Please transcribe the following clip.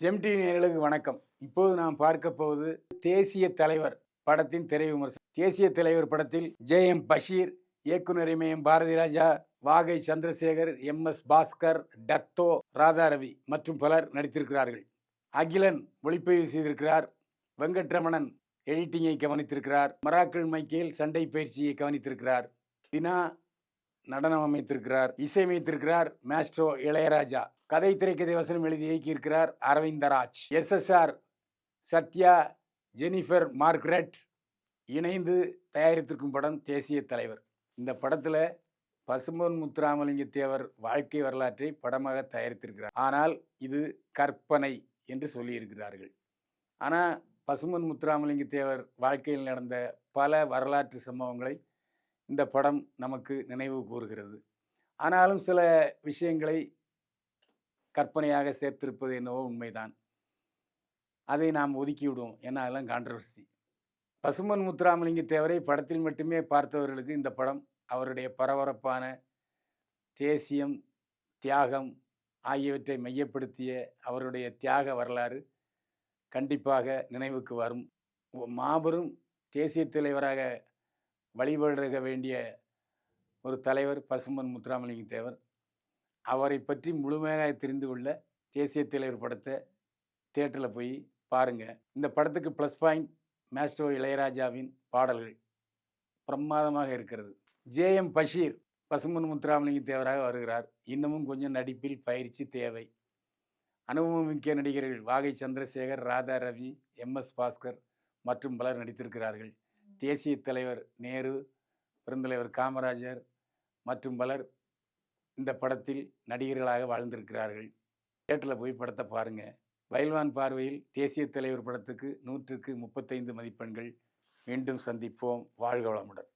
GeM TV நேயர்களுக்கு வணக்கம். இப்போது நாம் பார்க்க போவது தேசிய தலைவர் படத்தின் திரை விமர்சனம். தேசிய தலைவர் படத்தில் ஜே.எம். பஷீர், இயக்குனர் இமயம் பாரதிராஜா, வாகை சந்திரசேகர், எம்.எஸ். பாஸ்கர், டத்தோ, ராதாரவி மற்றும் பலர் நடித்திருக்கிறார்கள். அகிலன் ஒளிப்பதிவு செய்திருக்கிறார். வெங்கட்ரமணன் எடிட்டிங்கை கவனித்திருக்கிறார். மராக்கிள் மைக்கேல் சண்டை பயிற்சியை கவனித்திருக்கிறார். தினா நடனம் அமைத்திருக்கிறார். இசையமைத்திருக்கிறார் மாஸ்ட்ரோ இளையராஜா. கதை திரைக்கதை வசனம் எழுதி இயக்கியிருக்கிறார் Aravindraj. SSR Sathya, Jennifer Margaret இணைந்து தயாரித்திருக்கும் படம் தேசிய தலைவர். இந்த படத்தில் பசும்பொன் முத்துராமலிங்க தேவர் வாழ்க்கை வரலாற்றை படமாக தயாரித்திருக்கிறார். ஆனால் இது கற்பனை என்று சொல்லியிருக்கிறார்கள். ஆனால் பசும்பொன் முத்துராமலிங்க தேவர் வாழ்க்கையில் நடந்த பல வரலாற்று சம்பவங்களை இந்த படம் நமக்கு நினைவு கூறுகிறது. ஆனாலும் சில விஷயங்களை கற்பனையாக சேர்த்திருப்பது என்னவோ உண்மைதான். அதை நாம் ஒதுக்கிவிடுவோம். ஏன்னா அதெல்லாம் கான்ட்ரவர்சி. பசும்பொன் முத்துராமலிங்க தேவரை படத்தில் மட்டுமே பார்த்தவர்களுக்கு இந்த படம் அவருடைய பரபரப்பான தேசியம், தியாகம் ஆகியவற்றை மையப்படுத்திய அவருடைய தியாக வரலாறு கண்டிப்பாக நினைவுக்கு வரும். மாபெரும் தேசிய தலைவராக வழிபட வேண்டிய ஒரு தலைவர் பசும்பொன் முத்துராமலிங்க தேவர். அவரை பற்றி முழுமையாக தெரிந்து கொள்ள தேசிய தலைவர் படத்தை தியேட்டரில் போய் பாருங்கள். இந்த படத்துக்கு ப்ளஸ் பாயிண்ட் மாஸ்ட்ரோ இளையராஜாவின் பாடல்கள் பிரமாதமாக இருக்கிறது. ஜே.எம். பஷீர் பசும்பொன் முத்துராமலிங்க தேவராக வருகிறார். இன்னமும் கொஞ்சம் நடிப்பில் பயிற்சி தேவை. அனுபவம் மிக்க நடிகர்கள் வாகை சந்திரசேகர், ராதா ரவி, எம்.எஸ். பாஸ்கர் மற்றும் பலர் நடித்திருக்கிறார்கள். தேசிய தலைவர் நேரு, பெருந்தலைவர் காமராஜர் மற்றும் பலர் இந்த படத்தில் நடிகர்களாக வாழ்ந்திருக்கிறார்கள். தியேட்டரில் போய் படத்தை பாருங்கள். பைல்வான் பார்வையில் தேசிய தலைவர் படத்துக்கு 100க்கு 35 மதிப்பெண்கள். மீண்டும் சந்திப்போம். வாழ்க வளமுடன்.